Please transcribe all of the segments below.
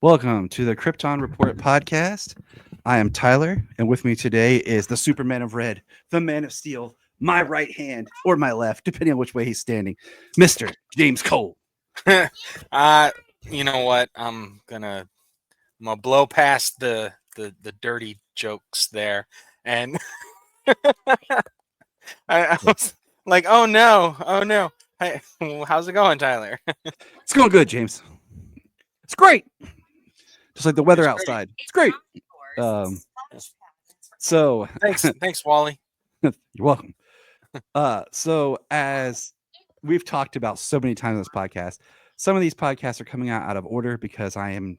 Welcome to the Krypton Report podcast. I am Tyler, and with me today is the Superman of Red, the Man of Steel, my right hand or my left, depending on which way he's standing, Mr. James Cole. uh, you know what? I'm gonna blow past the dirty jokes there, and I was like, oh no, oh no. Hey, how's it going, Tyler? It's going good, James. It's great. Just like the weather It's great. outside. It's great. Um, so Thanks, Wally. you're welcome. So as we've talked about so many times on this podcast, some of these podcasts are coming out of order because I am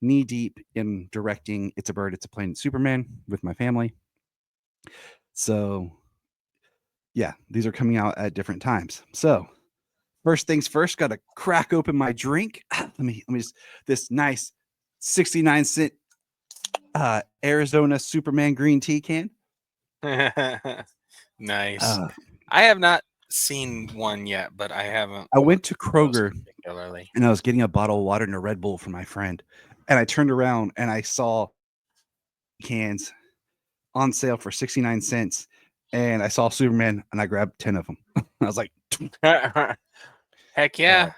knee deep in directing It's a Bird, It's a Plane, Superman with my family. So yeah, these are coming out at different times. So first things first, got to crack open my drink. Let me just this nice 69-cent Arizona Superman green tea can. Nice. Uh, I have not seen one yet, but I haven't I went to looked for those Kroger particularly. and I was getting a bottle of water and a Red Bull for my friend, and I turned around and I saw cans on sale for 69 cents, and I saw Superman and I grabbed 10 of them. I was like, Heck uh, yeah.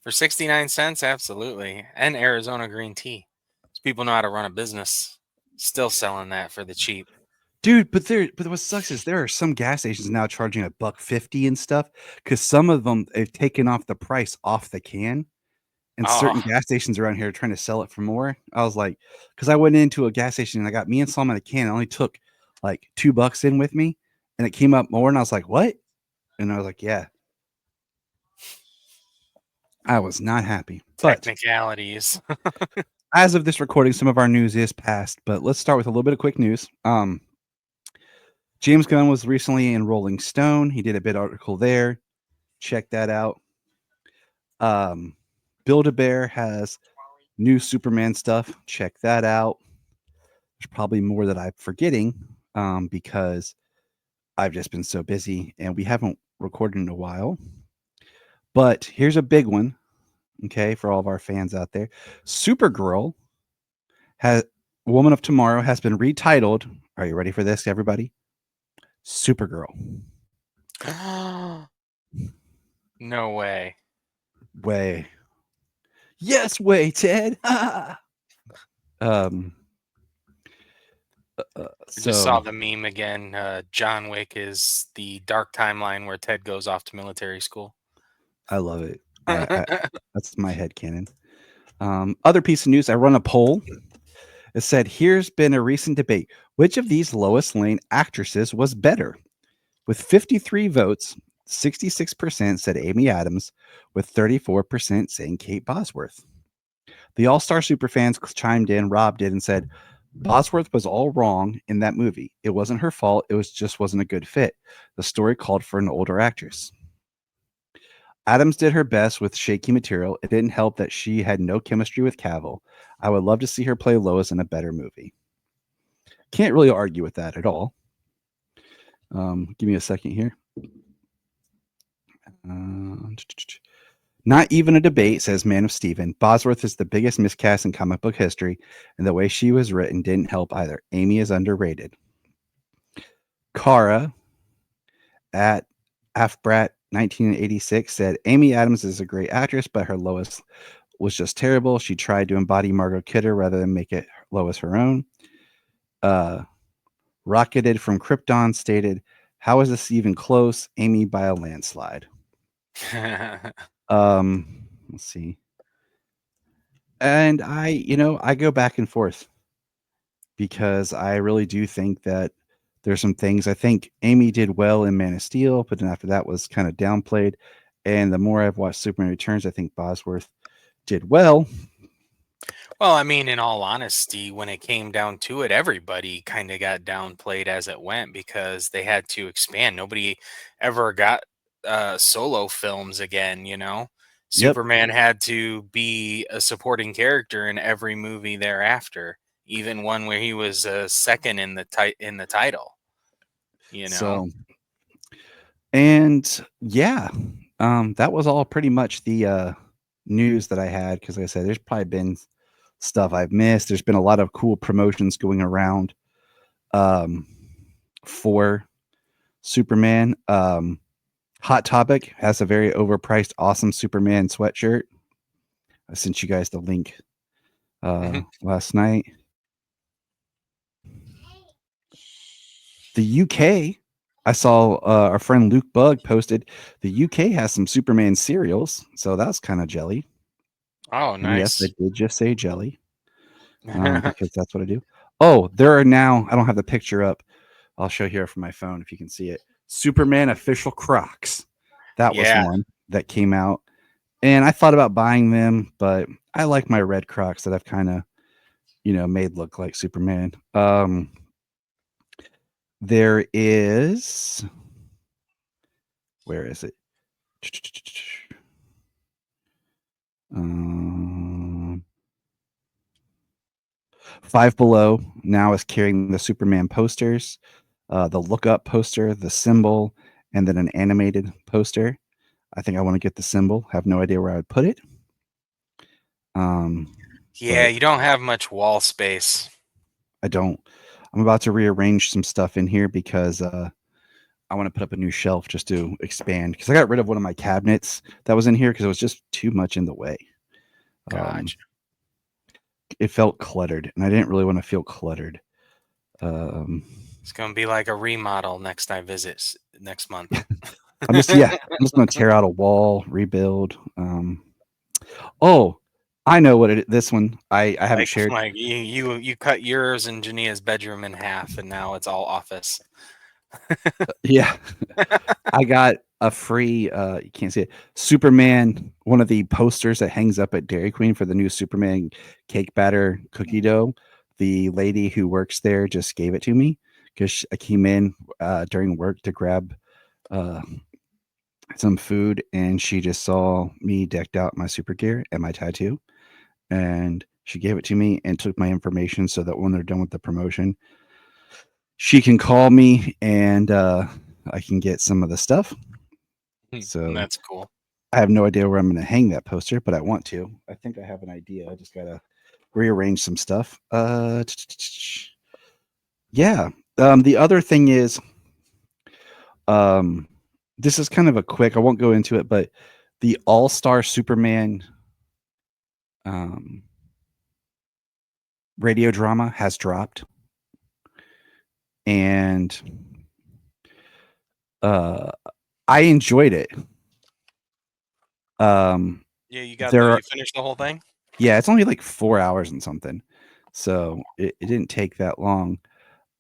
For 69 cents, absolutely. And Arizona green tea. These people know how to run a business. Still selling that for the cheap. dude, but what sucks is there are some gas stations now charging $1.50 and stuff because some of them have taken off the price off the can, and certain Oh, gas stations around here are trying to sell it for more. I was like, because I went into a gas station and I got me and Solomon a can. I only took like $2 in with me, and it came up more, and I was like, what? And I was like, yeah, I was not happy. But technicalities. as of this recording, some of our news is past. But let's start with a little bit of quick news. James Gunn was recently in Rolling Stone. He did a bit article there. Check that out. Um, Build a Bear has new Superman stuff. Check that out. There's probably more that I'm forgetting because I've just been so busy and we haven't recorded in a while. But here's a big one, okay, for all of our fans out there. Supergirl has Woman of Tomorrow has been retitled. Are you ready for this, everybody? Supergirl. No way. Way. Yes, way, Ted. um I just saw so the meme again. John Wick is the dark timeline where Ted goes off to military school. I love it. I that's my head canon. Other piece of news, I run a poll. It said, here's been a recent debate. Which of these Lois Lane actresses was better? With 53 votes, 66% said Amy Adams, with 34% saying Kate Bosworth. The All Star Superfans chimed in, Rob did, and said, Bosworth was all wrong in that movie. It wasn't her fault. It was just wasn't a good fit. The story called for an older actress. Adams did her best with shaky material. It didn't help that she had no chemistry with Cavill. I would love to see her play Lois in a better movie. Can't really argue with that at all. Give me a second here. Uh, Not even a debate, says Man of Stephen. Bosworth is the biggest miscast in comic book history, and the way she was written didn't help either. Amy is underrated. Kara at Afbrat 1986 said Amy Adams is a great actress, but her Lois was just terrible. She tried to embody Margot Kidder rather than make it Lois her own. Uh, Rocketed from Krypton stated, "How is this even close? Amy by a landslide." Let's see. And I go back and forth because I really do think that there's some things. I think Amy did well in Man of Steel, but then after that was kind of downplayed. And the more I've watched Superman Returns, I think Bosworth did well. Well, I mean, in all honesty, when it came down to it, everybody kind of got downplayed as it went because they had to expand. Nobody ever got solo films again, you know? Yep. Superman had to be a supporting character in every movie thereafter, even one where he was second in the title, you know? So, and yeah, that was all pretty much the news that I had because, like I said, there's probably been stuff I've missed. There's been a lot of cool promotions going around um, for Superman. Hot Topic has a very overpriced, awesome Superman sweatshirt. I sent you guys the link last night. The UK, I saw our friend Luke Bug posted the UK has some Superman cereals, so that's kind of jelly. Oh, And yes, I nice. did just say jelly because that's what I do. Oh, there are now, I don't have the picture up. I'll show here from my phone if you can see it. Superman official Crocs. That was Yeah. one that came out. And I thought about buying them, but I like my red Crocs that I've kind of, made look like Superman. There is, where is it? Um, Five Below now is carrying the Superman posters, the Look Up poster, the symbol, and then an animated poster. I think I want to get the symbol. Have no idea where I would put it. Yeah, But you don't have much wall space. I don't. I'm about to rearrange some stuff in here because I want to put up a new shelf just to expand because I got rid of one of my cabinets that was in here because it was just too much in the way. Um, Gotcha. it felt cluttered, and I didn't really want to feel cluttered. Um, It's gonna be like a remodel next I visit next month. I'm just gonna tear out a wall, rebuild. Oh, I know what it. This one I haven't Like shared. like you cut yours and Jania's bedroom in half, and now it's all office. Yeah, I got a free. You can't see it. Superman, one of the posters that hangs up at Dairy Queen for the new Superman cake batter cookie dough. The lady who works there just gave it to me because I came in during work to grab uh, some food, and she just saw me decked out in my super gear and my tattoo, and she gave it to me and took my information so that when they're done with the promotion, she can call me and I can get some of the stuff. So That's cool. I have no idea where I'm going to hang that poster, but I want to. I think I have an idea. I just got to rearrange some stuff. Yeah. The other thing is, um, this is kind of a quick. I won't go into it, but the All Star Superman um, radio drama has dropped, and uh, I enjoyed it. Um, Yeah, you got there the are, you finished the whole thing? yeah, it's only like 4 hours and something, so it didn't take that long.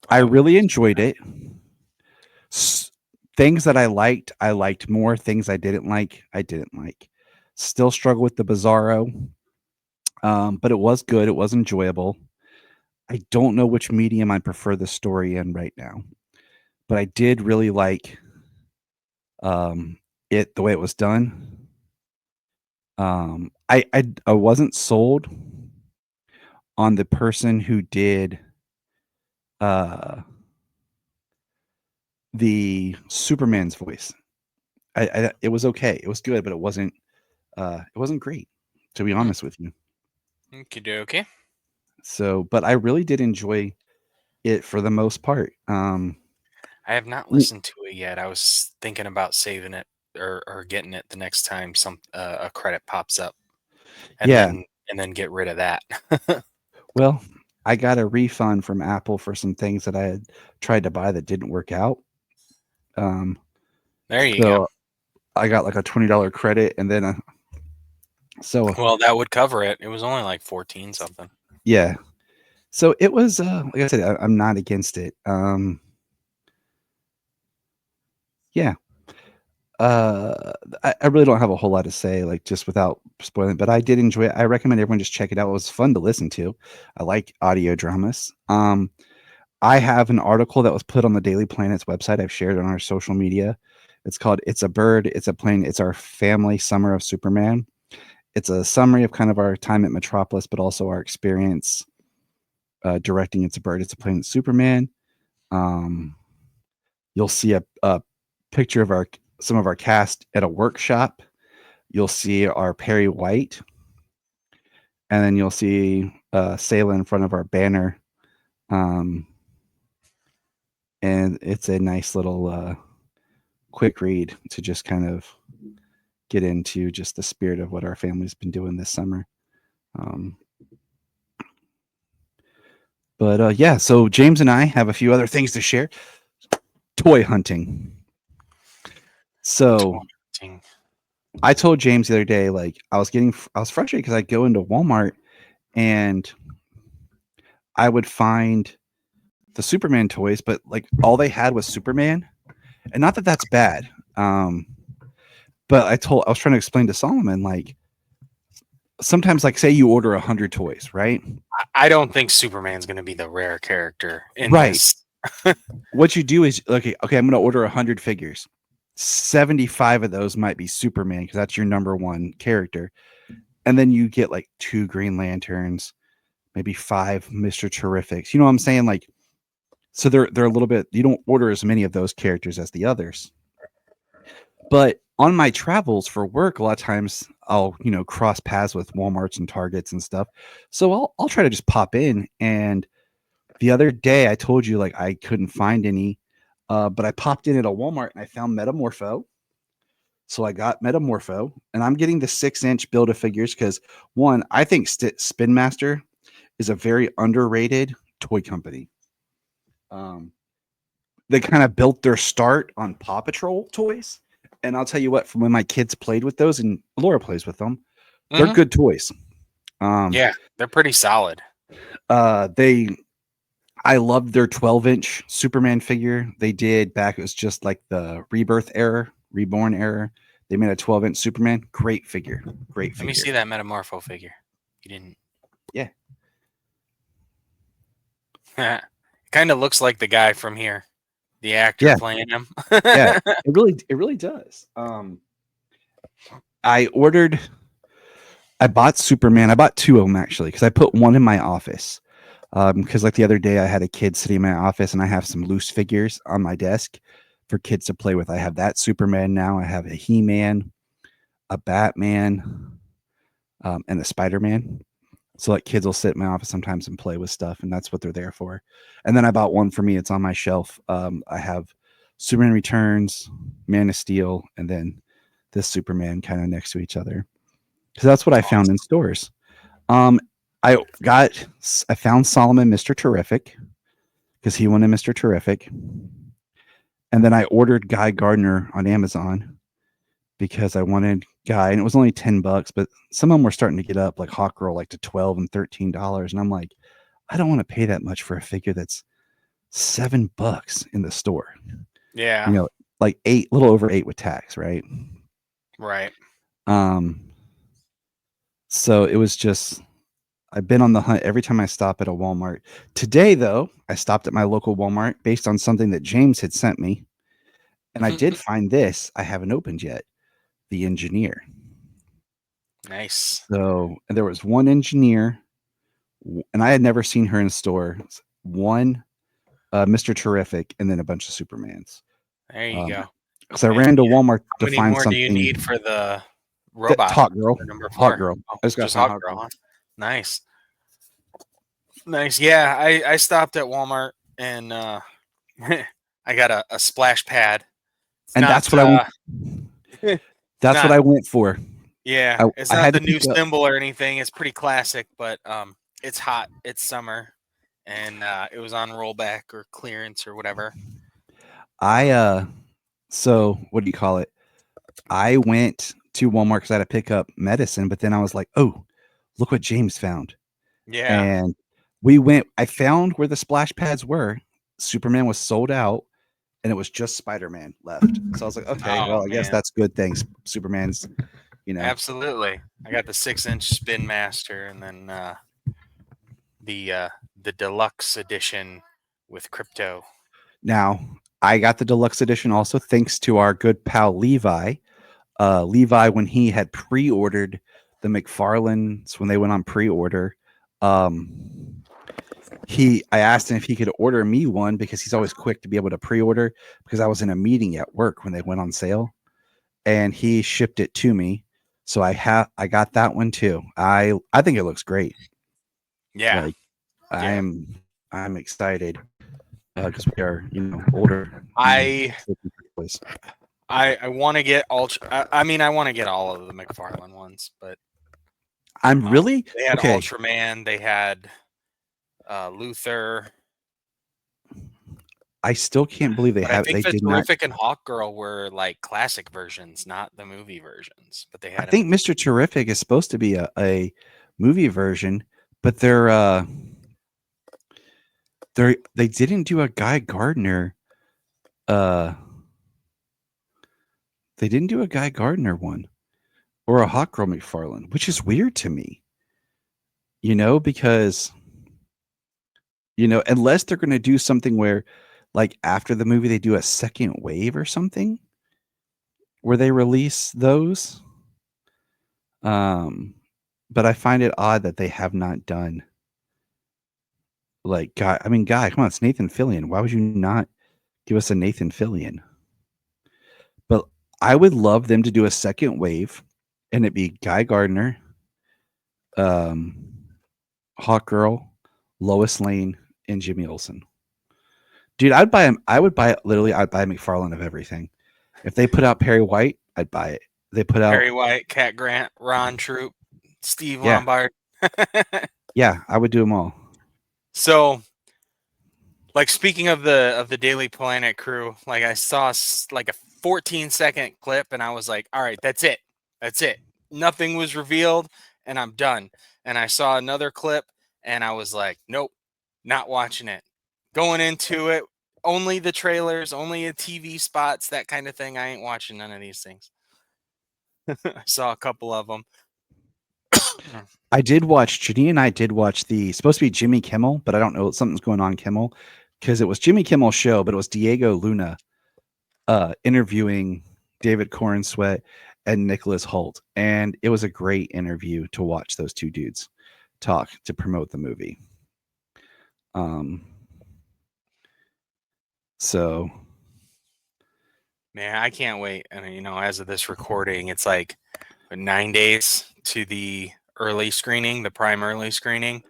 I Oh, really nice. enjoyed it. S- Things that I liked more. Things I didn't like. Still struggle with the Bizarro, but it was good. It was enjoyable. I don't know which medium I prefer the story in right now, but I did really like um, it the way it was done. I wasn't sold on the person who did uh, the Superman's voice. It was okay. It was good, but it wasn't great, to be Hmm. honest with you. Okey-dokey. So, but I really did enjoy it for the most part. I have not Mm, listened to it yet. I was thinking about saving it or getting it the next time a credit pops up, and yeah. then get rid of that. Well, I got a refund from Apple for some things that I had tried to buy that didn't work out. Um, There you go. so I got like a $20 credit, and then so Well, that would cover it. It was only like 14 something. yeah. So it was like I said, I'm not against it. Yeah. I really don't have a whole lot to say, like just without spoiling, but I did enjoy it. I recommend everyone just check it out. It was fun to listen to. I like audio dramas. I have an article that was put on the Daily Planet's website. I've shared it on our social media. It's called It's a Bird, It's a Plane, It's Our Family Summer of Superman. It's a summary of kind of our time at Metropolis, but also our experience directing It's a Bird, It's a Plane, It's Superman. Um, you'll see a picture of some of our cast at a workshop. You'll see our Perry White, and then you'll see sale in front of our banner. Um, and it's a nice little quick read to just kind of get into just the spirit of what our family's been doing this summer. Um, but yeah, so James and I have a few other things to share. Toy hunting. So Taunting. I told James the other day, like I was frustrated because I go into Walmart and I would find the Superman toys, but like all they had was Superman, and not that that's bad. Um, but I was trying to explain to Solomon, like sometimes, like say you order 100 toys, right? I don't think Superman's going to be the rare character in Right. this. What you do is okay, I'm going to order 100 figures. 75 of those might be Superman because that's your number one character, and then you get like 2 Green Lanterns, maybe 5 Mr. Terrifics. You know what I'm saying? Like, so they're a little bit. You don't order as many of those characters as the others. But on my travels for work, a lot of times I'll cross paths with WalMarts and Targets and stuff. So I'll try to just pop in. And the other day I told you like I couldn't find any, but I popped in at a Walmart and I found Metamorpho. So I got Metamorpho, and I'm getting the 6-inch build of figures because one, I think Spin Master is a very underrated toy company. Um, they kind of built their start on Paw Patrol toys. And I'll tell you what, from when my kids played with those, and Laura plays with them, they're Hmm. good toys. Um, Yeah, they're pretty solid. they, I loved their 12-inch Superman figure they did back. It was just like the Rebirth era, Reborn era. They made a 12-inch Superman. Great figure. Great Let me figure. see that Metamorpho figure. You didn't. Yeah. It kind of looks like the guy from here, the actor Yeah. playing him. Yeah. It really does. I ordered I bought Superman. I bought 2 of them actually because I put one in my office. Because like the other day, I had a kid sitting in my office, and I have some loose figures on my desk for kids to play with. I have that Superman now. I have a He-Man, a Batman, and a Spider-Man. So like kids will sit in my office sometimes and play with stuff, and that's what they're there for. And then I bought one for me. It's on my shelf. I have Superman Returns, Man of Steel, and then this Superman kind of next to each other. Because that's what I found in Awesome. stores. Um, I found Solomon Mr. Terrific because he wanted Mr. Terrific, and then I ordered Guy Gardner on Amazon because I wanted Guy, and it was only $10, but some of them were starting to get up like Hawk Girl, like to $12 and $13, and I'm like, I don't want to pay that much for a figure that's $7 in the store. You Yeah, know, like eight, little over 8 with tax, right? right. Um, so it was just I've been on the hunt every time I stop at a Walmart. Today, though, I stopped at my local Walmart based on something that James had sent me, and I did find this. I haven't opened yet. The Engineer. Nice. So and there was one Engineer, and I had never seen her in store. One Mr. Terrific, and then a bunch of Supermans. There you Um, go. because I ran to Engineer. Walmart How to many find more do you need something. for the That robot? Hot Girl, For number Hot 4. Girl. Oh, I just got to just find Hawk Hot Girl, Girl, huh? Nice. Nice. Yeah, I stopped at Walmart and I got a splash pad. It's and not that's what I went. it's That's what not I went for. yeah, I, it's I not had the to new pick up. symbol or anything. It's pretty classic, but it's hot. It's summer and it was on rollback or clearance or whatever. I So what do you call it? I went to Walmart because I had to pick up medicine, but then I was like, oh, look what James found. Yeah. And I found where the splash pads were. Superman was sold out, and it was just Spider-Man left. So I was like, okay, Oh well, I guess man. that's good things. Superman's, you know. Absolutely. I got the 6-inch Spin Master and then the uh the deluxe edition with crypto. Now, I got the deluxe edition also thanks to our good pal Levi. Levi, when he had pre-ordered the McFarlanes, when they went on pre-order, um, I asked him if he could order me one because he's always quick to be able to pre-order because I was in a meeting at work when they went on sale, and he shipped it to me. So I got that one too. I think it looks great. Yeah. Like Yeah. I'm excited because we are older and I looking for toys. I want to get I mean, I want to get all of the McFarlane ones, but I'm really they had okay. Ultraman, they had Luther, I still can't believe but I they think the did not. Terrific and Hawk Girl were like classic versions, not the movie versions. But they I had them. think Mr. Terrific is supposed to be a movie version, but they didn't do a Guy Gardner. Uh, they didn't do a Guy Gardner one or a Hot Girl McFarlane, which is weird to me. Because unless they're going to do something where, like after the movie, they do a second wave or something where they release those. Um, but I find it odd that they have not done like Guy. I mean, Guy, come on, it's Nathan Fillion. Why would you not give us a Nathan Fillion? But I would love them to do a second wave, and it be Guy Gardner, um, Hawk Girl, Lois Lane, and Jimmy Olsen. Dude, I'd buy him. I would buy it. Literally, I'd buy McFarlane of everything. If they put out Perry White, I'd buy it. They put out, Perry White, Cat Grant, Ron Troop, Steve yeah, Lombard. yeah, I would do them all. So, like speaking of the Daily Planet crew, like I saw like a 14-second clip, and I was like, all right, that's it. Nothing was revealed, and I'm done. And I saw another clip, and I was like, nope, not watching it. Going into it, only the trailers, only the TV spots, that kind of thing. I ain't watching none of these things. I saw a couple of them. I did watch. Janine and I did watch the supposed to be Jimmy Kimmel, but I don't know, something's going on Kimmel because it was Jimmy Kimmel's show, but it was Diego Luna interviewing David Corn Sweat and Nicholas Holt, and it was a great interview to watch those two dudes talk to promote the movie. Um, so Man, I can't wait. And as of this recording, it's like 9 days to the early screening, the prime early screening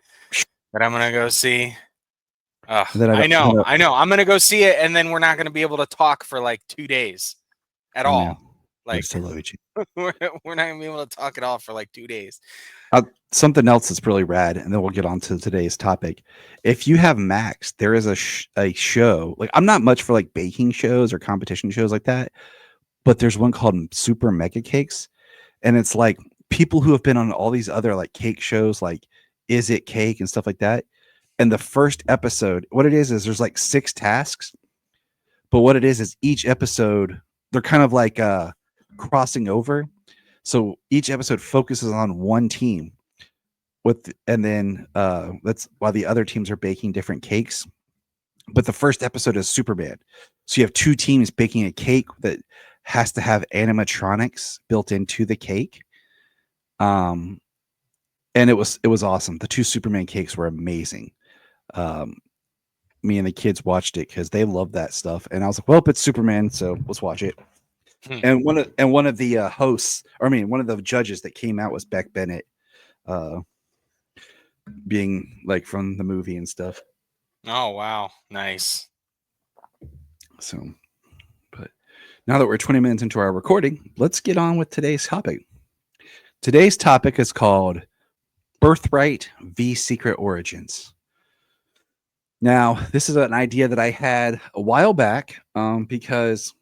that I'm gonna go see. then I know. I'm gonna go see it, and then we're not gonna be able to talk for like 2 days at I know. all. I Like still love you. we're not gonna be able to talk at all for like 2 days. Something else that's really rad, and then we'll get on to today's topic. If you have Max, there is a show. Like I'm not much for like baking shows or competition shows like that, but there's one called Super Mega Cakes, and it's like people who have been on all these other like cake shows, like Is It Cake and stuff like that. And the first episode, what it is there's like 6 tasks, but what it is each episode they're kind of like crossing over. So each episode focuses on one team and then that's while the other teams are baking different cakes. But the first episode is Superman. So you have 2 teams baking a cake that has to have animatronics built into the cake. Um and it was awesome. The 2 Superman cakes were amazing. Um Me and the kids watched it because they love that stuff. And I was like, well, it's Superman, so let's watch it. Hmm. And one of the hosts, or I mean, one of the judges that came out was Beck Bennett, uh, being like from the movie and stuff. Oh wow, nice. So, but now that we're 20 minutes into our recording, let's get on with today's topic. Today's topic is called Birthright v Secret Origins. Now, this is an idea that I had a while back because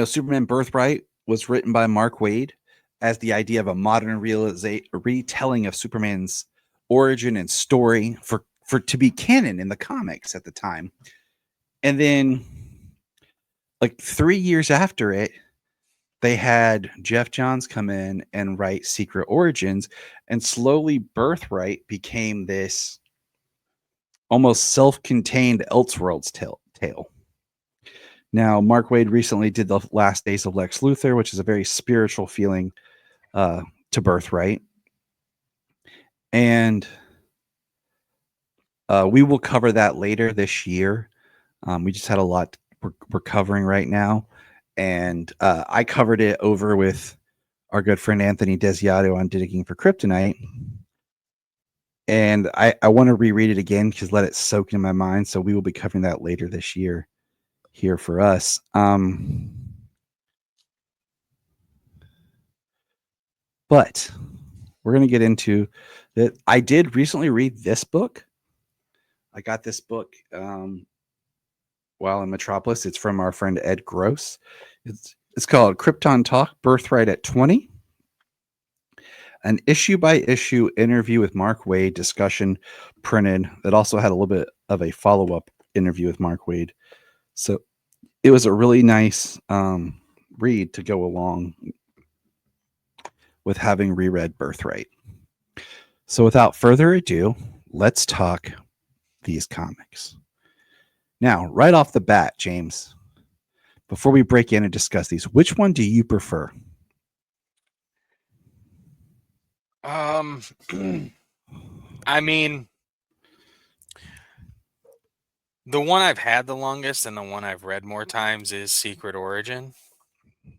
Superman Birthright was written by Mark Waid as the idea of a modern retelling of Superman's origin and story for to be canon in the comics at the time. And then like 3 years after it, they had Jeff Johns come in and write Secret Origins, and slowly Birthright became this almost self-contained Elseworlds tale. Now, Mark Waid recently did the Last Days of Lex Luthor, which is a very spiritual feeling to Birthright, and we will cover that later this year. We just had a lot we're covering right now, and I covered it over with our good friend Anthony Desiato on Digging for Kryptonite, and I want to reread it again because let it soak in my mind. So we will be covering that later this year here for us. But we're gonna get into that. I did recently read this book. I got this book while in Metropolis. It's from our friend Ed Gross. It's called Krypton Talk: Birthright at 20. An issue by issue interview with Mark Wade discussion printed that also had a little bit of a follow up interview with Mark Wade. So it was a really nice read to go along with having reread Birthright. So without further ado, let's talk these comics. Now, right off the bat, James, before we break in and discuss these, which one do you prefer? Um, I mean, the one I've had the longest and the one I've read more times is Secret Origin.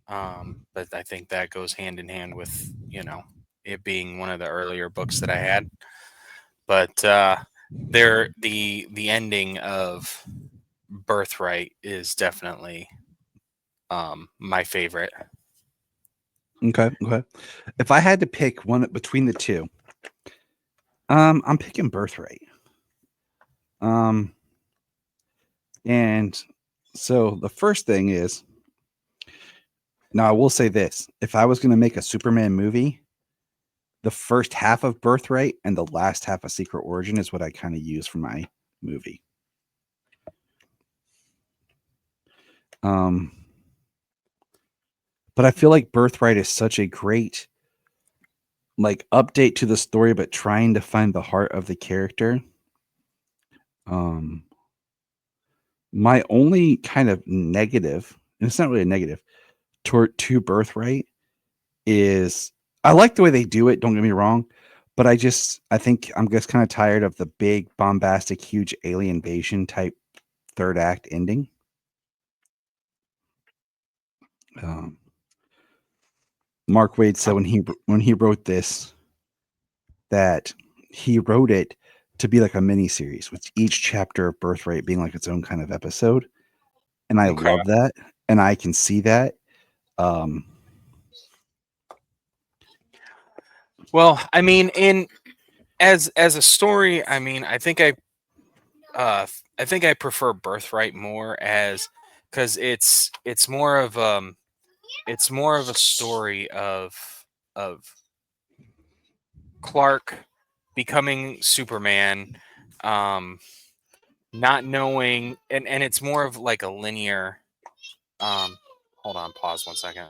But I think that goes hand in hand with, it being one of the earlier books that I had. But the ending of Birthright is definitely my favorite. Okay, okay. If I had to pick one between the two, I'm picking Birthright. Um, and so the first thing is, now I will say this: if I was going to make a Superman movie, the first half of Birthright and the last half of Secret Origin is what I kind of use for my movie. Um, but I feel like Birthright is such a great like update to the story, but trying to find the heart of the character. Um, my only kind of negative, and it's not really a negative, toward to Birthright is I like the way they do it. Don't get me wrong, but I think I'm just kind of tired of the big bombastic, huge alien invasion type third act ending. Um, Mark Wade said when he wrote this that he wrote it to be like a mini series with each chapter of Birthright being like its own kind of episode, and I Okay. love that, and I can see that. Um, Well, I mean, in as a story, I mean, I think I prefer Birthright more as because it's more of a story of Clark becoming Superman, um, not knowing, and it's more of like a linear. Um, hold on, pause 1 second.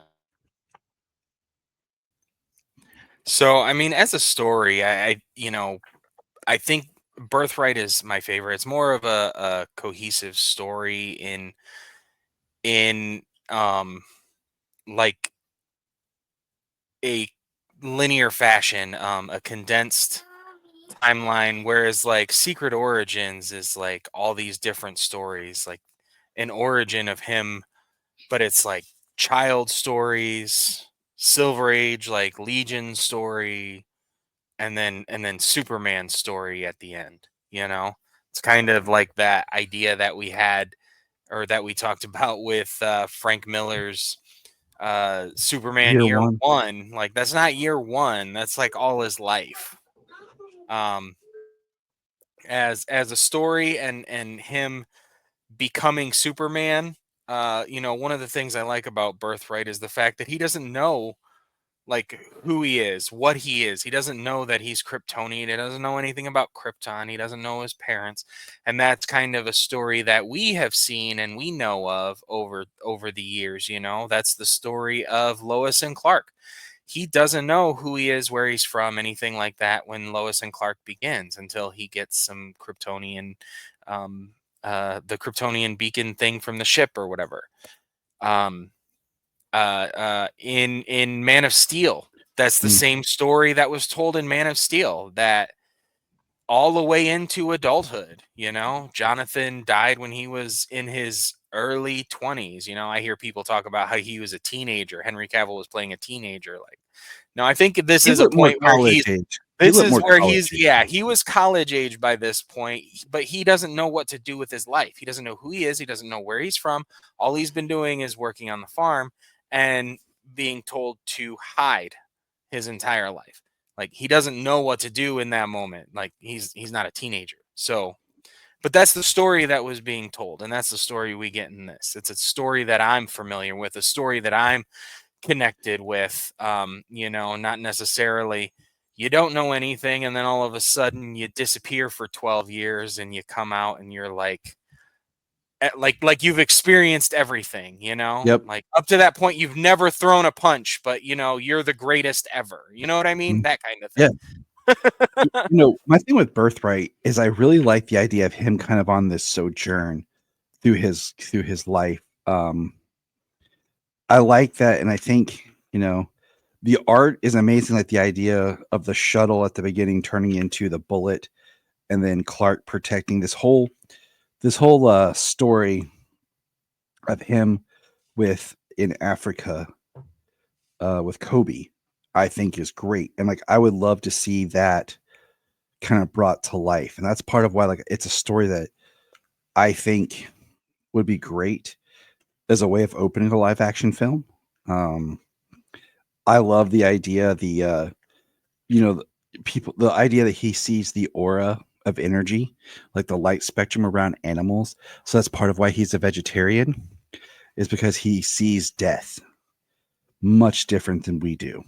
So, I mean, as a story, I think Birthright is my favorite. It's more of a cohesive story in like a linear fashion, a condensed timeline, whereas like Secret Origins is like all these different stories, like an origin of him, but it's like child stories, Silver Age, like Legion story, and then Superman story at the end, you know? It's kind of like that idea that we had or that we talked about with Frank Miller's Superman Year Year one. One. Like that's not year one. That's like all his life. Um, as a story and him becoming Superman. One of the things I like about Birthright is the fact that he doesn't know like who he is, what he is. He doesn't know that he's Kryptonian. He doesn't know anything about Krypton. He doesn't know his parents, and that's kind of a story that we have seen and we know of over the years. That's the story of Lois and Clark. He doesn't know who he is, where he's from, anything like that when Lois and Clark begins until he gets some Kryptonian, um, the Kryptonian beacon thing from the ship or whatever. Um, in Man of Steel. That's the Mm. same story that was told in Man of Steel that all the way into adulthood, Jonathan died when he was in his early 20s. I hear people talk about how he was a teenager. Henry Cavill was playing a teenager. Like, no, I think this He is a looked more point where college age. He This looked is more where college he's age. yeah, he was college age by this point, but he doesn't know what to do with his life. He doesn't know who he is, he doesn't know where he's from. All he's been doing is working on the farm and being told to hide his entire life. Like he doesn't know what to do in that moment. Like he's not a teenager. So, but that's the story that was being told, and that's the story we get in this. It's a story that I'm familiar with, a story that I'm connected with. Not necessarily you don't know anything, and then all of a sudden you disappear for 12 years, and you come out, and you're like you've experienced everything. Yep. Like up to that point, you've never thrown a punch, but you're the greatest ever. You know what I mean? Mhm. That kind of Yeah. thing. My thing with Birthright is I really like the idea of him kind of on this sojourn through his life. I like that, and I think the art is amazing. Like the idea of the shuttle at the beginning turning into the bullet, and then Clark protecting this whole story of him with in Africa with Kobe. I think is great, and like I would love to see that kind of brought to life, and that's part of why like it's a story that I think would be great as a way of opening a live action film. Um, I love the idea, you know, the idea that he sees the aura of energy, like the light spectrum around animals. So that's part of why he's a vegetarian, is because he sees death much different than we do.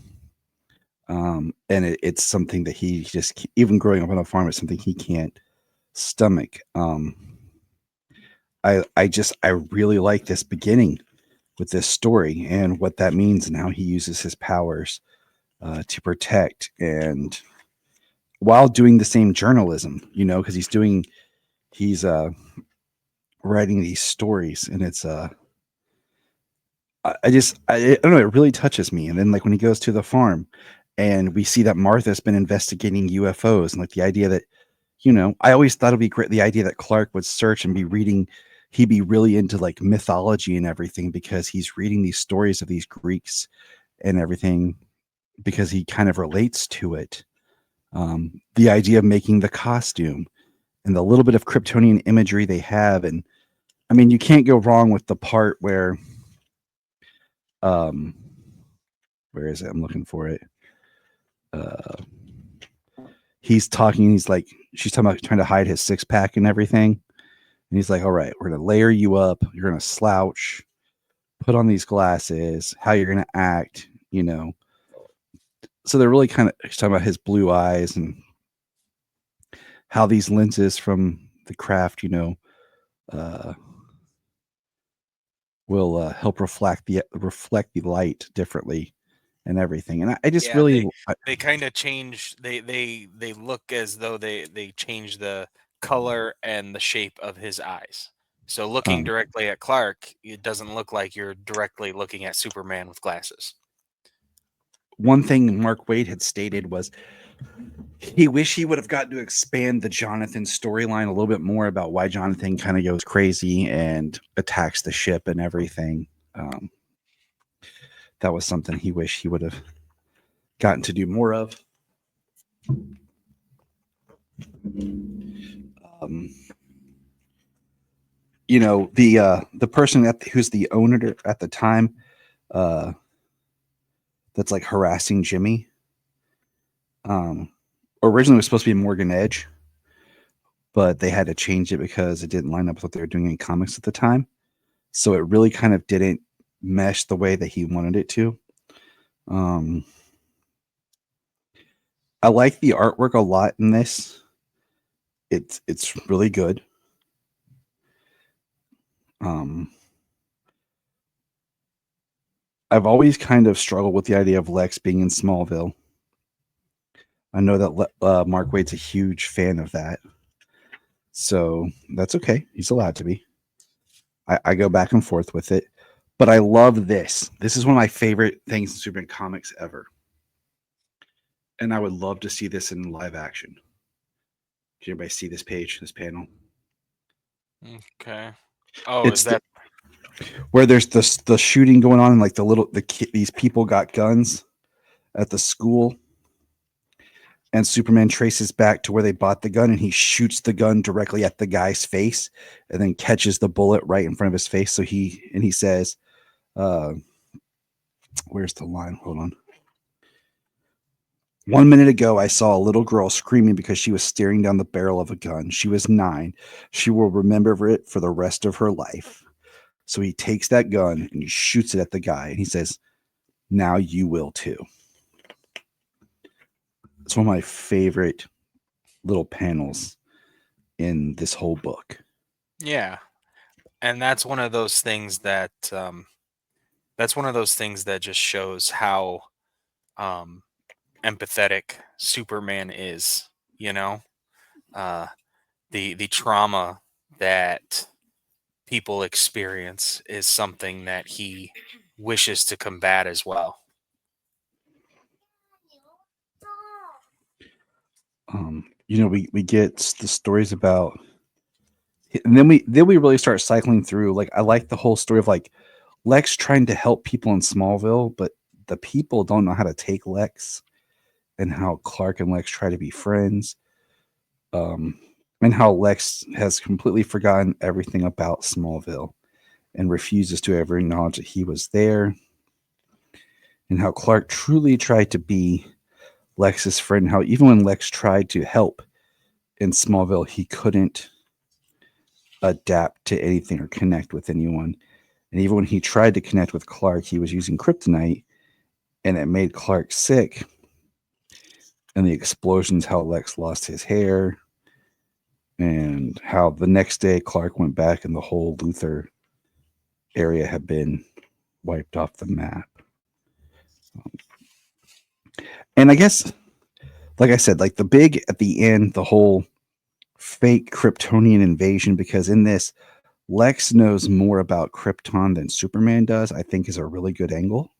And it's something that he just, even growing up on a farm, it's something he can't stomach. I really like this beginning with this story and what that means and how he uses his powers to protect, and while doing the same journalism, because he's writing these stories, and it's I don't know, it really touches me. And then like when he goes to the farm and we see that Martha's been investigating UFOs, and like the idea that I always thought it'd be great, the idea that Clark would search and be reading, he'd be really into like mythology and everything because he's reading these stories of these Greeks and everything, because he kind of relates to it. The idea of making the costume and the little bit of Kryptonian imagery they have. And I mean, you can't go wrong with the part um, where is it? I'm looking for it. Uh, he's talking, she's talking about trying to hide his six pack and everything. And he's like, all right, we're going to layer you up. You're going to slouch, put on these glasses, how you're going to act. So they're really kind of talking about his blue eyes and how these lenses from the craft, uh, will help reflect the light differently and everything. And I just Yeah, really, they kind of change. They look as though they change the color and the shape of his eyes. So looking um, directly at Clark, it doesn't look like you're directly looking at Superman with glasses. one thing Mark Waid had stated was he wished he would have gotten to expand the Jonathan storyline a little bit more about why Jonathan kind of goes crazy and attacks the ship and everything. Um, that was something he wished he would have gotten to do more of. Um, the person who's the owner at the time, uh, that's like harassing Jimmy. Um, Originally it was supposed to be Morgan Edge, but they had to change it because it didn't line up with what they were doing in comics at the time. So it really kind of didn't mesh the way that he wanted it to. Um, I like the artwork a lot in this. It's really good. Um, I've always kind of struggled with the idea of Lex being in Smallville. I know that Mark Waid's a huge fan of that, so that's okay. He's allowed to be. I go back and forth with it, but I love this. This is one of my favorite things in Superman comics ever, and I would love to see this in live action. Can everybody see this page, this panel? Okay. Oh, is It's that where there's the shooting going on, and like these people got guns at the school, and Superman traces back to where they bought the gun, and he shoots the gun directly at the guy's face, and then catches the bullet right in front of his face. So he says, uh, "Where's the line? Hold on." 1 minute ago, I saw a little girl screaming because she was staring down the barrel of a gun. She was 9. She will remember it for the rest of her life. So he takes that gun and he shoots it at the guy, and he says, "Now you will too." It's one of my favorite little panels in this whole book. Yeah, and that's one of those things that just shows how um, empathetic Superman is. You know, uh, the trauma that people experience is something that he wishes to combat as well. We get the stories about, and then we really start cycling through. Like, I like the whole story of like Lex trying to help people in Smallville, but the people don't know how to take Lex, and how Clark and Lex try to be friends, um, and how Lex has completely forgotten everything about Smallville and refuses to ever acknowledge that he was there, and how Clark truly tried to be Lex's friend. How even when Lex tried to help in Smallville, he couldn't adapt to anything or connect with anyone. And even when he tried to connect with Clark, he was using kryptonite, and it made Clark sick. And the explosions, how Lex lost his hair, and how the next day Clark went back and the whole Luthor area had been wiped off the map. And I guess, like I said, like the big at the end, the whole fake Kryptonian invasion, because in this, Lex knows more about Krypton than Superman does, I think is a really good angle.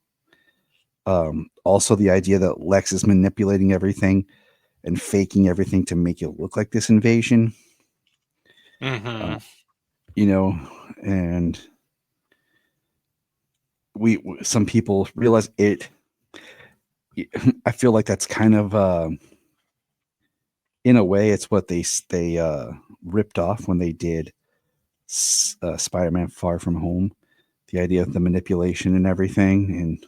Also, the idea that Lex is manipulating everything and faking everything to make it look like this invasion, uh, Hmm. you know, and some people realize it. I feel like that's kind of, in a way, it's what they ripped off when they did Spider-Man: Far From Home. The idea of the manipulation and everything, and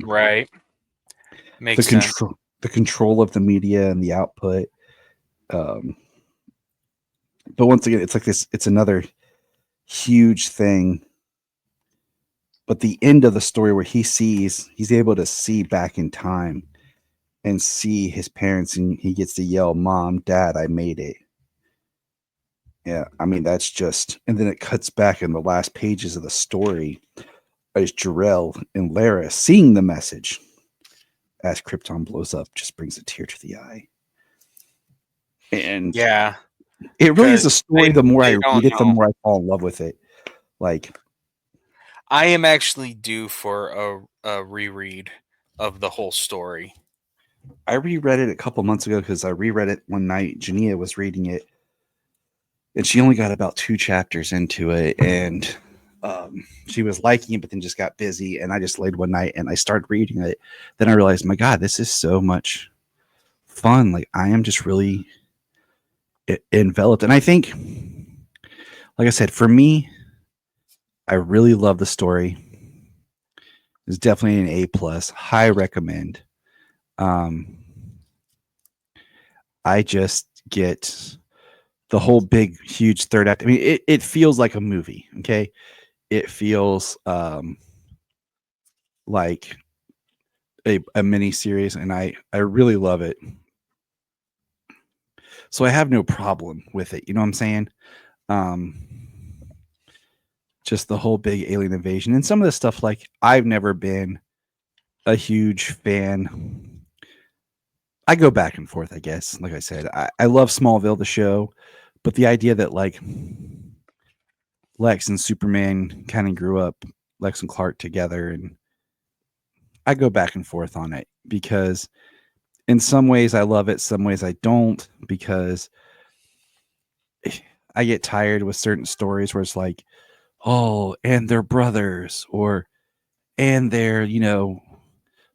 Right, the makes sense. control of the media and the output. Um, but once again, it's like this. It's another huge thing. But the end of the story, where he's able to see back in time and see his parents, and he gets to yell, "Mom, Dad, I made it." Yeah, I mean, that's just, and then it cuts back in the last pages of the story as Jarrell and Lara seeing the message as Krypton blows up, just brings a tear to the eye. And Yeah, it really is because a story. The more I they don't read it, the know. more I fall in love with it. Like, I am actually due for a reread of the whole story. I reread it a couple months ago because I reread it one night. Jania was reading it, and she only got about 2 chapters into it, and she was liking it, but then just got busy. And I just laid one night and I started reading it. Then I realized, my God, this is so much fun. Like, I am just really enveloped, and I think, like I said, for me, I really love the story. It's definitely an A+. High recommend. Um, I just get the whole big, huge third act. I mean, it feels like a movie. Okay, it feels like a mini series, and I really love it. So I have no problem with it. You know what I'm saying? Um, just the whole big alien invasion and some of the stuff. Like, I've never been a huge fan. I go back and forth, I guess. Like I said, I love Smallville, the show, but the idea that like Lex and Superman kind of grew up, Lex and Clark together, and I go back and forth on it because in some ways I love it, some ways I don't, because I get tired with certain stories where it's like, oh, and they're brothers, or and they're,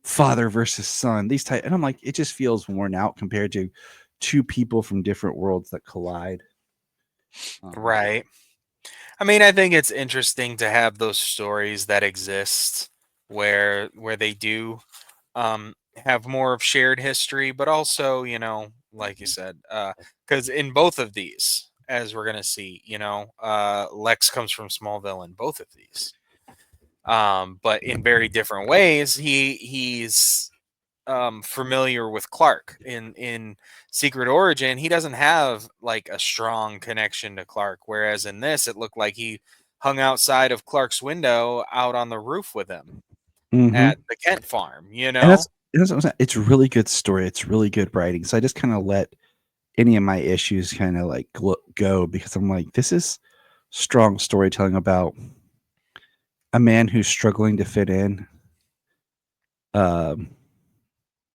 father versus son, these type, and I'm like, it just feels worn out compared to two people from different worlds that collide. Um, Right. I mean, I think it's interesting to have those stories that exist where they do have more of shared history, but also, like you said, because in both of these, as we're gonna see, Lex comes from Smallville in both of these. But in very different ways, he's familiar with Clark. In Secret Origin, he doesn't have like a strong connection to Clark, whereas in this, it looked like he hung outside of Clark's window out on the roof with him mhm. at the Kent farm. And that's what I'm saying, it's really good story, it's really good writing, so I just kinda let any of my issues kinda, like, go because I'm like, "This is strong storytelling about a man who's struggling to fit in," um,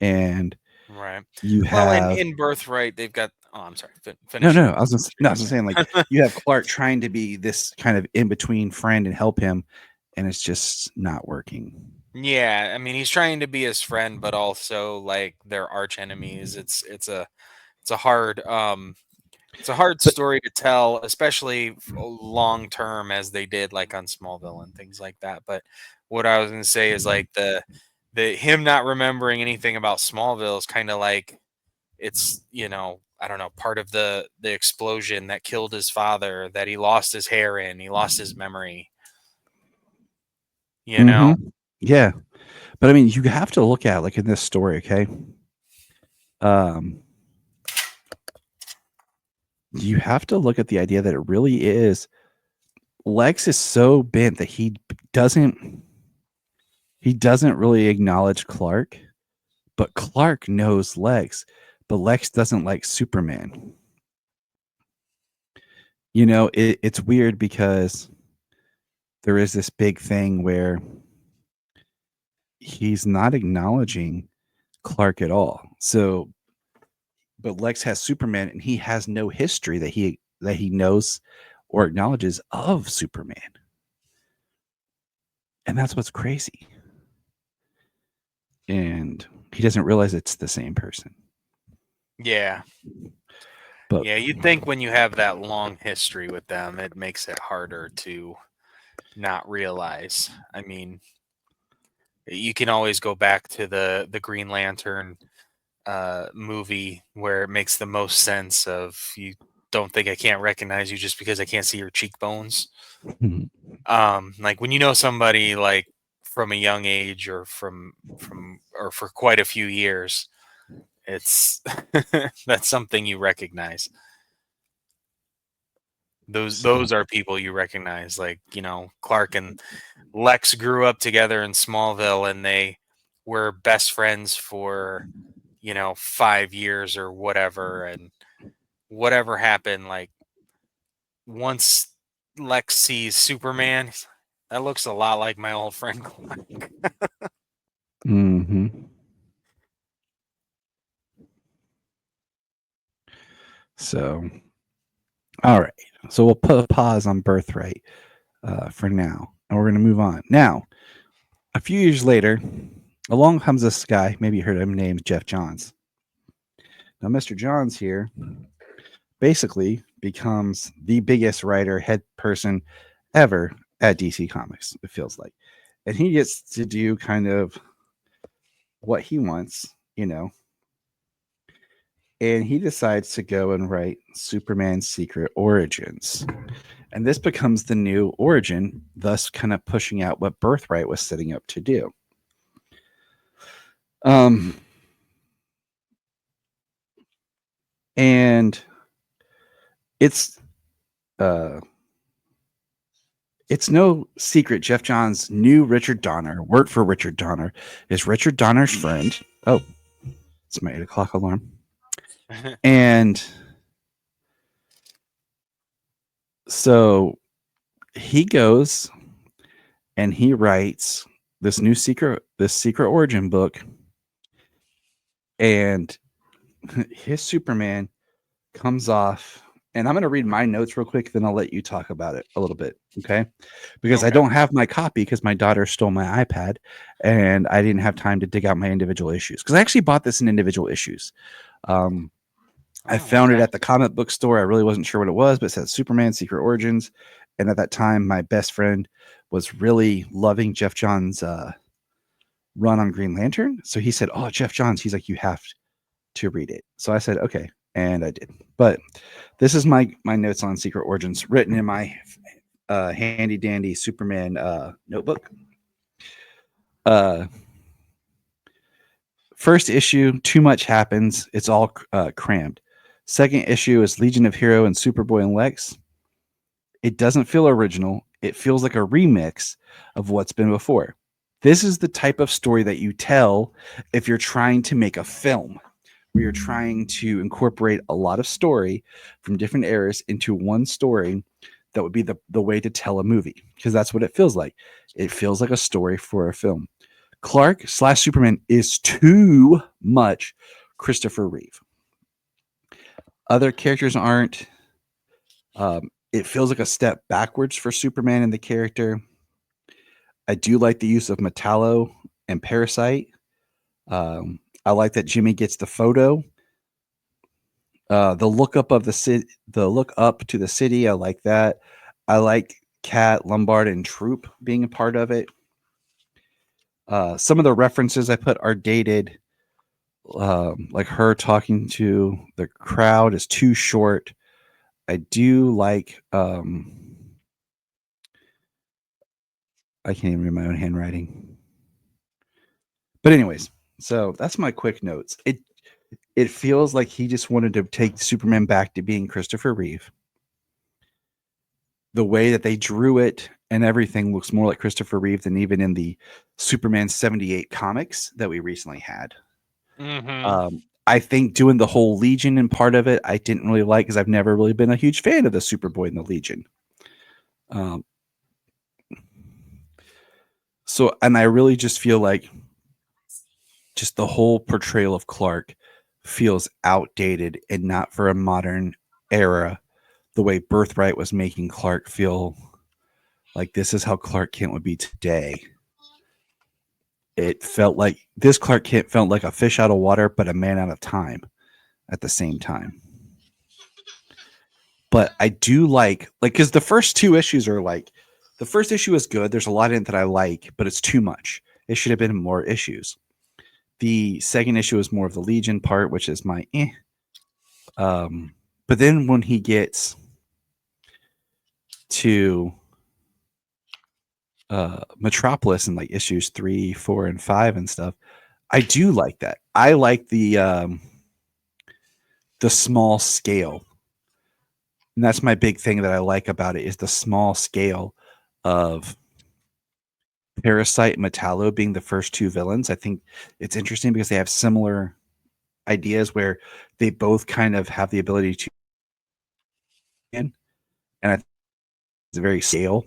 and Right. you Well, in have Birthright, they've got. Oh, I'm sorry. no, Finish no, your. no, I was just no, I was just saying, like, you have Clark trying to be this kind of in-between friend and help him, and it's just not working. Yeah, I mean, he's trying to be his friend, but also like they're arch enemies. It's a hard it's a hard But story to tell, especially long term as they did like on Smallville and things like that. But what I was going to say is like the him not remembering anything about Smallville is kind of like it's, I don't know, part of the explosion that killed his father, that he lost his hair in, he lost his memory, you know? mhm. Yeah, but, I mean, you have to look at, like, in this story, okay? Um, you have to look at the idea that it really is Lex is so bent that doesn't he doesn't really acknowledge Clark, but Clark knows Lex, but Lex doesn't like Superman. It's weird because there is this big thing where he's not acknowledging Clark at all. So, but Lex has Superman and he has no history that he knows or acknowledges of Superman. And that's what's crazy. And he doesn't realize it's the same person. Yeah. But Yeah, you'd think when you have that long history with them, it makes it harder to not realize. I mean, you can always go back to the Green Lantern movie where it makes the most sense of you don't think I can't recognize you just because I can't see your cheekbones. Like when you know somebody like from a young age or from or for quite a few years, it's that's something you recognize. Those so are people you recognize. Like, Clark and Lex grew up together in Smallville and they were best friends for, 5 years or whatever. And whatever happened, like once Lex sees Superman, that looks a lot like my old friend Clark. mhm. So, all right. So we'll put a pause on Birthright for now, and we're going to move on. Now, a few years later, along comes this guy. Maybe you heard of him, named Jeff Johns. Now, Mr. Johns here basically becomes the biggest writer, head person ever at DC Comics, it feels like. And he gets to do kind of what he wants, and he decides to go and write Superman's Secret Origins. And this becomes the new origin, thus kind of pushing out what Birthright was setting up to do. Um, and it's uh, it's no secret Jeff Johns knew Richard Donner, worked for Richard Donner, is Richard Donner's friend. Oh, it's my 8 o'clock alarm. And so he goes and he writes this secret origin book, and his Superman comes off and I'm going to read my notes real quick, then I'll let you talk about it a little bit, okay? Because I Okay. don't have my copy because my daughter stole my iPad, and I didn't have time to dig out my individual issues. Because I actually bought this in individual issues. Um, I Oh, found it okay. at the comic book store. I really wasn't sure what it was, but it said Superman Secret Origins. And at that time, my best friend was really loving Jeff Johns' run on Green Lantern. So he said, "Oh, Jeff Johns." He's like, "You have to read it." So I said, "Okay," and I did. But this is my notes on Secret Origins, written in my handy dandy Superman notebook. Uh, First issue, too much happens. It's all crammed. Second issue is Legion of Hero and Superboy and Lex. It doesn't feel original. It feels like a remix of what's been before. This is the type of story that you tell if you're trying to make a film, where you're trying to incorporate a lot of story from different eras into one story. That would be the way to tell a movie, because that's what it feels like. It feels like a story for a film. Clark slash Superman is too much Christopher Reeve. Other characters aren't. It feels like a step backwards for Superman and the character. I do like the use of Metallo and Parasite. I like that Jimmy gets the photo. The look up of the city, the look up to the city. I like that. I like Cat, Lombard, and Troop being a part of it. Some of the references I put are dated. Like her talking to the crowd is too short. I do like. I can't even read my own handwriting. But anyways, so that's my quick notes. It feels like he just wanted to take Superman back to being Christopher Reeve. The way that they drew it and everything looks more like Christopher Reeve than even in the Superman 78 comics that we recently had. Mm-hmm. I think doing the whole Legion and part of it, I didn't really like because I've never really been a huge fan of the Superboy and the Legion. Um, and I really just feel like just the whole portrayal of Clark feels outdated and not for a modern era. The way Birthright was making Clark feel like this is how Clark Kent would be today. It felt like this Clark Kent felt like a fish out of water, but a man out of time at the same time. But I do like because the first two issues are like the first issue is good. There's a lot in it that I like, but it's too much. It should have been more issues. The second issue is more of the Legion part, which is my eh. But then when he gets to Metropolis and like issues 3, 4, and 5 and stuff, I do like that. I like the small scale, and that's my big thing that I like about it is the small scale of Parasite and Metallo being the first two villains. I think it's interesting because they have similar ideas where they both kind of have the ability to, and I think it's a very scale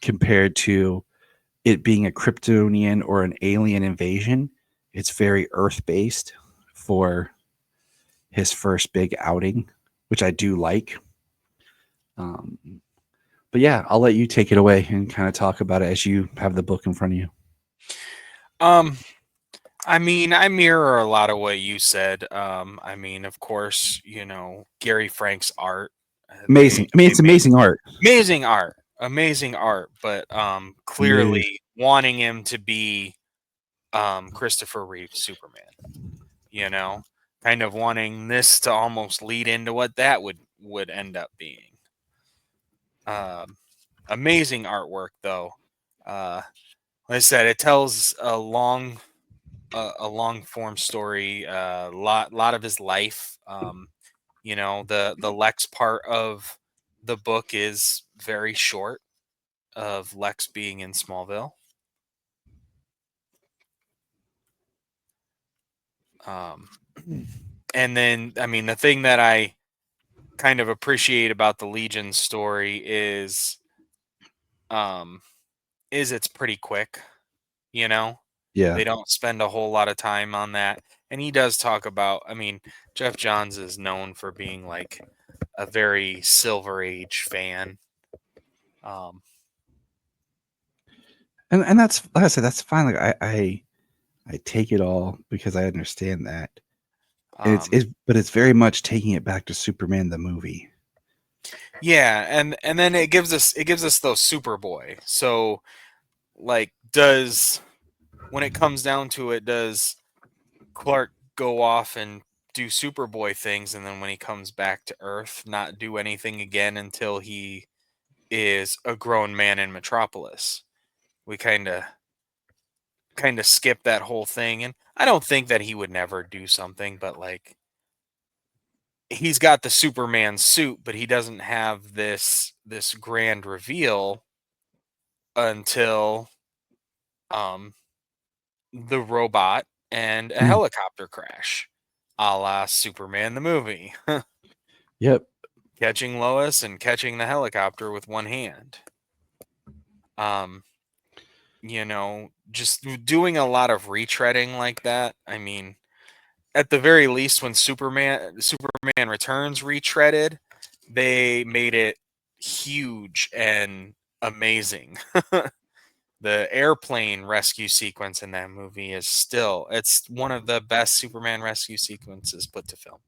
compared to it being a Kryptonian or an alien invasion. It's very Earth based for his first big outing, which I do like. Um, but yeah, I'll let you take it away and kind of talk about it as you have the book in front of you. Um, I mean, I mirror a lot of what you said. I mean, of course, Gary Frank's art. Amazing. I mean, They it's made amazing art. amazing art, but It is. clearly wanting him to be Christopher Reeve Superman. You know, kind of wanting this to almost lead into what that would end up being. Um, Amazing artwork though. Uh, like I said, it tells a long form story. Lot of his life. The Lex part of the book is very short of Lex being in Smallville. Um, and then, I mean, the thing that I kind of appreciate about the Legion story um, is it's pretty quick. You know, Yeah. they don't spend a whole lot of time on that, and he does talk about. I mean, Jeff Johns is known for being like a very Silver Age fan. Um, And that's like I said, that's fine. Like I take it all because I understand that. um, But it's very much taking it back to Superman the movie. yeah, and then it gives us those Superboy. So like, does when it comes down to it, does Clark go off and do Superboy things, and then when he comes back to Earth, not do anything again until he is a grown man in Metropolis? We kind of skip that whole thing, and I don't think that he would never do something, but like he's got the Superman suit, but he doesn't have this grand reveal until um the robot and a Mm, helicopter crash, a la Superman the movie. yep. Catching Lois and catching the helicopter with one hand. Um, just doing a lot of retreading like that. I mean, at the very least, when Superman Returns retreaded, they made it huge and amazing. The airplane rescue sequence in that movie is still it's one of the best Superman rescue sequences put to film.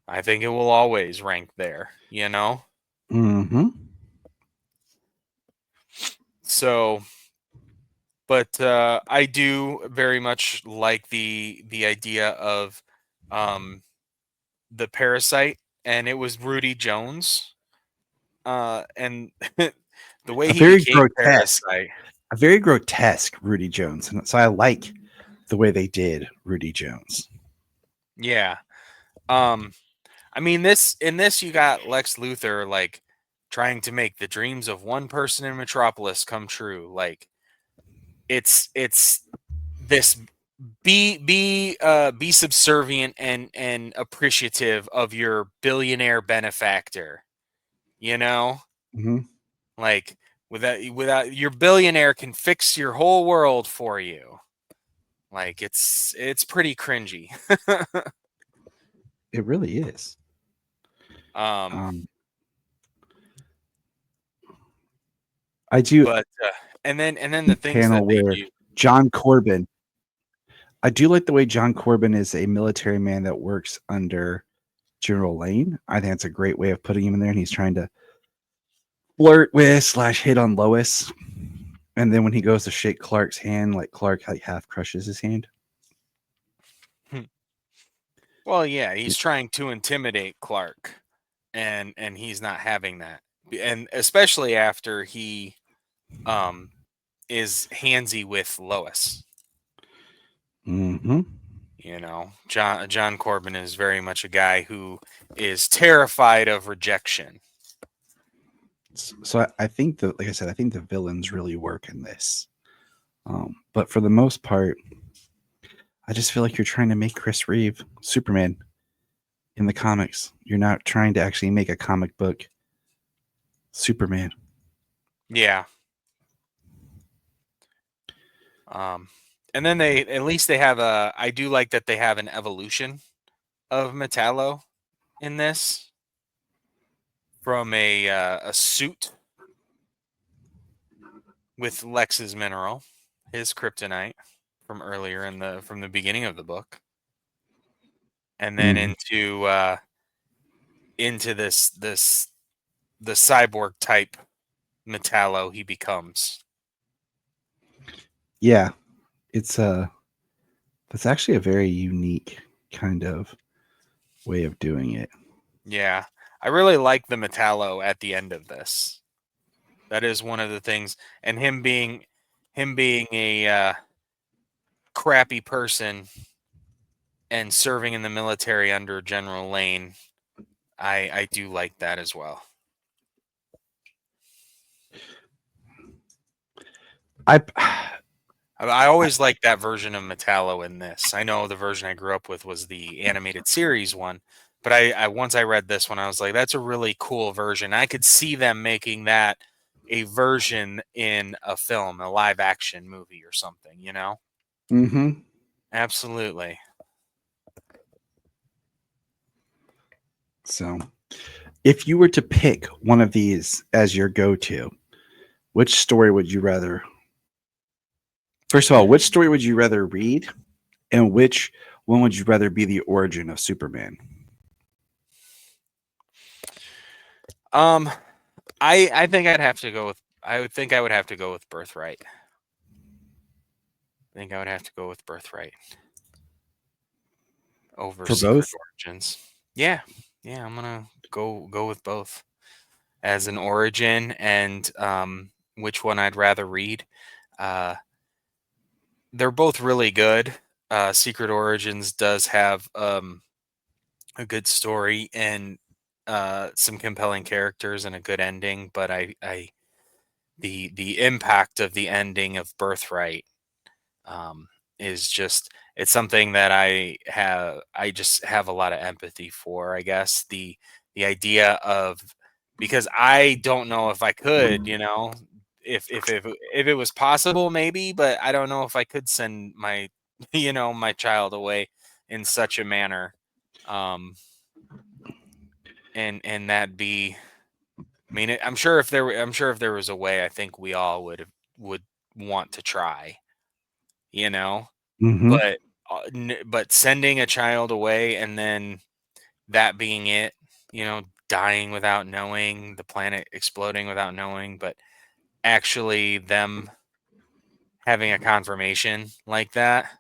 I think it will always rank there. Hmm. So, but I do very much like the idea of um, the parasite, and it was Rudy Jones, and the way A he very became grotesque, Parasite. a very grotesque Rudy Jones, and so I like the way they did Rudy Jones. Yeah. Um, I mean, this you got Lex Luthor like trying to make the dreams of one person in Metropolis come true. Like it's this be subservient and appreciative of your billionaire benefactor. You know, Hmm. like without your billionaire can fix your whole world for you. Like it's pretty cringy. It really is. um, Um, I do but and then the things that panel they where do. John Corbin. I do like the way John Corbin is a military man that works under General Lane. I think that's a great way of putting him in there, and he's trying to flirt with slash hit on Lois. And then when he goes to shake Clark's hand, like Clark like half crushes his hand. Well, yeah, he's trying to intimidate Clark, and he's not having that, and especially after he um is handsy with Lois. Hmm. John Corbin is very much a guy who is terrified of rejection. So I think that, like I said, I think the villains really work in this. But for the most part, I just feel like you're trying to make Chris Reeve Superman in the comics. You're not trying to actually make a comic book Superman. Yeah. Um, and then they at least they have a. I do like that they have an evolution of Metallo in this from a suit with Lex's mineral, his kryptonite from earlier from the beginning of the book, and then Mhm. into this the cyborg type Metallo he becomes. Yeah, it's that's actually a very unique kind of way of doing it. Yeah, I really like the Metallo at the end of this. That is one of the things, and him being a crappy person and serving in the military under General Lane. I do like that as well. I I always liked that version of Metallo in this. I know the version I grew up with was the animated series one, but I once I read this one, I was like, that's a really cool version. I could see them making that a version in a film, a live action movie or something. Mhm. Absolutely. So, if you were to pick one of these as your go-to, which story would you rather? First of all, which story would you rather read, and which one would you rather be the origin of Superman? Um, I think I'd have to go with. I would think I would have to go with Birthright. I think I would have to go with Birthright over For Secret both? Origins. Yeah, yeah, I'm gonna go with both as an origin, and which one I'd rather read. Uh, they're both really good. Secret Origins does have a good story and some compelling characters and a good ending, but I the impact of the ending of Birthright um, is just it's something that I just have a lot of empathy for. I guess the idea of because I don't know if I could, if it was possible, maybe, but I don't know if I could send my my child away in such a manner, um, and that be. I mean, I'm sure if there was a way, I think we all would want to try, you know Mm-hmm. but but sending a child away and then that being it, dying without knowing, the planet exploding without knowing, but actually them having a confirmation like that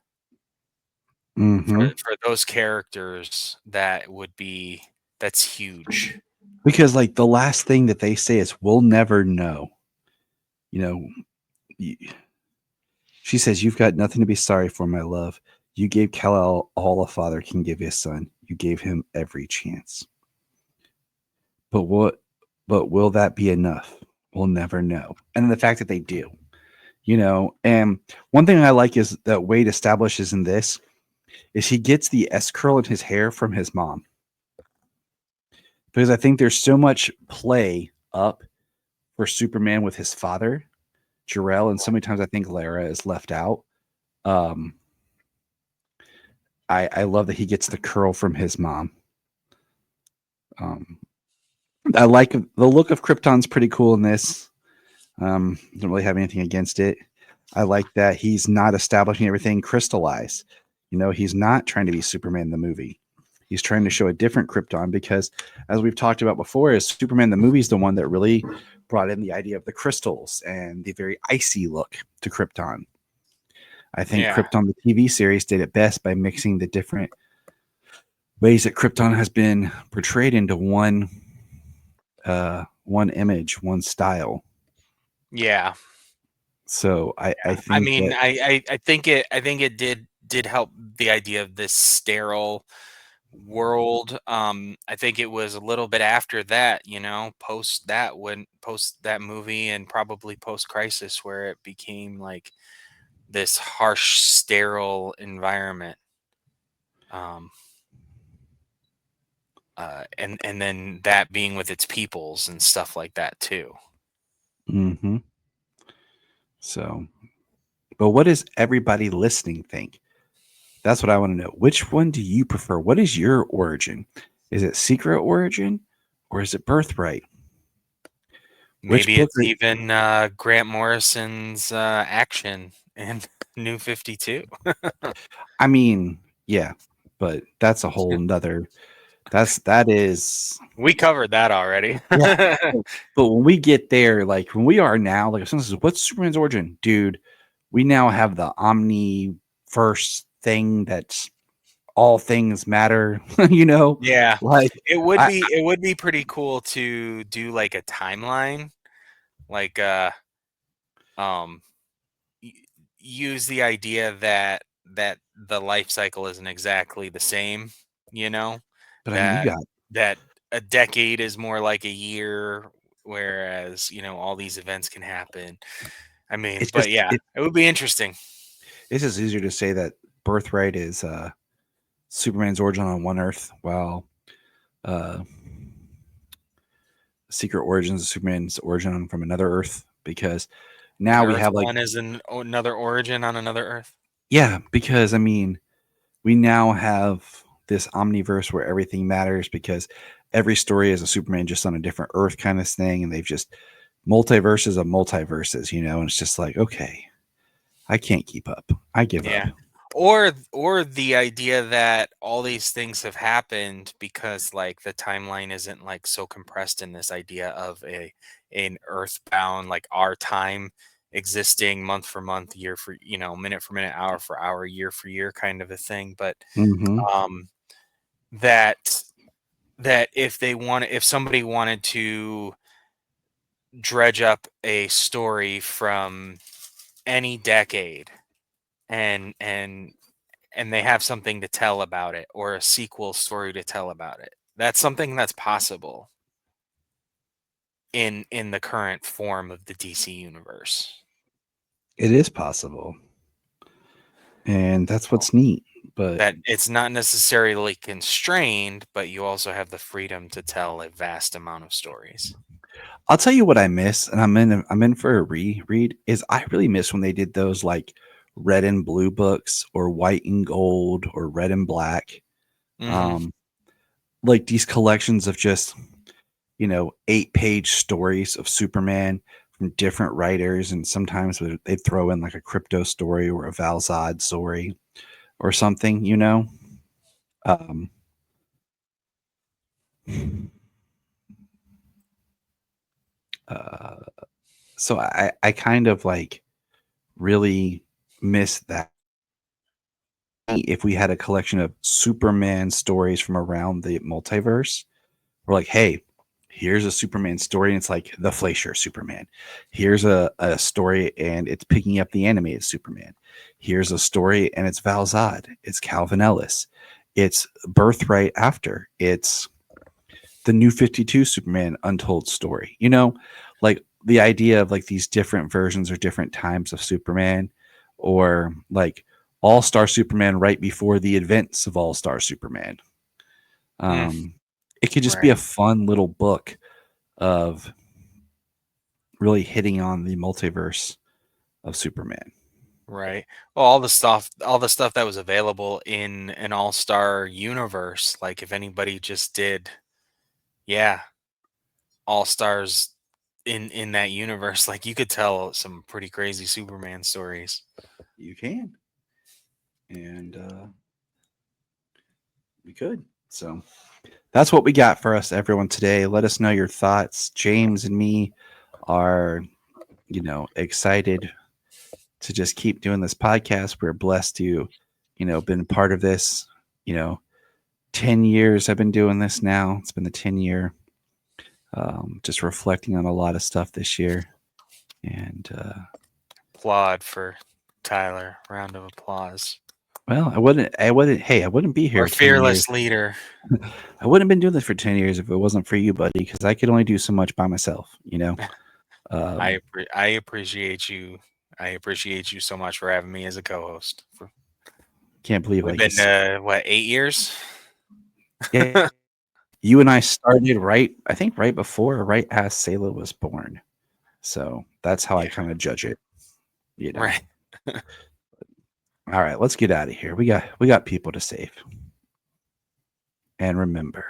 Mm-hmm. for those characters, that's huge. Because like the last thing that they say is, "We'll never know." You know, y- she says, "You've got nothing to be sorry for, my love. You gave Kal-El all a father can give his son. You gave him every chance. But what? But will that be enough? We'll never know." And the fact that they do, and one thing I like is that Wade establishes in this is he gets the S curl in his hair from his mom, because I think there's so much play up for Superman with his father, Jor-El, and so many times I think Lara is left out. Um, I love that he gets the curl from his mom. Um, I like the look of Krypton's pretty cool in this. Don't really have anything against it. I like that he's not establishing everything crystallized. He's not trying to be Superman the movie. He's trying to show a different Krypton because, as we've talked about before, is Superman the movie is the one that really brought in the idea of the crystals and the very icy look to Krypton. I think Yeah, Krypton the TV series did it best by mixing the different ways that Krypton has been portrayed into one image, one style. yeah, So I yeah. I think mean, that I think it did help the idea of this sterile world. I think it was a little bit after that, post that movie and probably post Crisis, where it became like this harsh, sterile environment. Um, and then that being with its peoples and stuff like that too. hmm so. But what does everybody listening think? That's what I want to know. Which one do you prefer? What is your origin? Is it Secret Origin or is it Birthright? Which Maybe book it's are even Grant Morrison's action in New 52. I mean, yeah, but that's a whole nother that is We covered that already. yeah. But when we get there, like when we are now, like if someone says, "What's Superman's origin?" Dude, we now have the omniverse thing that's all things matter, Yeah, Like I it would be pretty cool to do like a timeline, like um y- use the idea that the life cycle isn't exactly the same, you know, but I mean, you that got that a decade is more like a year, whereas, all these events can happen. I mean, it's but just yeah, it would be interesting. it's just easier to say that Birthright is Superman's origin on one Earth, while uh, Secret Origins is Superman's origin from another Earth. Because And now we Earth have like One is another origin on another Earth. Yeah, because I mean, we now have this omniverse where everything matters because every story is a Superman just on a different Earth kind of thing, and they've just multiverses of multiverses, and it's just like, okay, I can't keep up. I give up. Yeah. Or the idea that all these things have happened because like the timeline isn't like so compressed in this idea of an earthbound like our time existing month for month, year for minute for minute, hour for hour, year for year kind of a thing. But Hmm. um that if somebody wanted to dredge up a story from any decade and and they have something to tell about it or a sequel story to tell about it. That's something that's possible in the current form of the DC universe. It is possible, and that's So what's neat. But that it's not necessarily constrained, but you also have the freedom to tell a vast amount of stories. I'll tell you what I miss, and I'm in for a reread. Is I really miss when they did those like red and blue books, or white and gold, or red and black. Hmm. Um, like these collections of just 8-page stories of Superman from different writers, and sometimes they'd throw in like a crypto story or a Valzad story or something. Um, uh, so I kind of like really miss that. If we had a collection of Superman stories from around the multiverse, we're like, hey, here's a Superman story, and it's like the Fleischer Superman. Here's a story, and it's picking up the animated Superman. Here's a story, and it's Val Zod. It's Calvin Ellis. It's Birthright after. It's the new 52 Superman untold story. Like the idea of like these different versions or different times of Superman, or like All Star Superman right before the events of All Star Superman. Mm, Um, it could just be a right, fun little book of really hitting on the multiverse of Superman. right. Well, all the stuff that was available in an all-star universe, like if anybody just did, yeah, all-stars in that universe, like you could tell some pretty crazy Superman stories. You can, and we could. So that's what we got for us, everyone, today. Let us know your thoughts. James and me are, excited to just keep doing this podcast. We're blessed to, been part of this. You know, 10 years I've been doing this now. It's been the 10-year. Just reflecting on a lot of stuff this year, and Applaud for Tyler. Round of applause. well, hey, I wouldn't be Our here 10 years. fearless leader. I wouldn't have been doing this for 10 years if it wasn't for you, buddy, because I could only do so much by myself. Um, I appreciate you. I appreciate you so much for having me as a co-host. can't believe We've like been what, 8 years? yeah, you and I started right, I think right before or right as Sayla was born. So that's how I Yeah, kind of judge it, you know. right. All right, let's get out of here. We got people to save. And remember,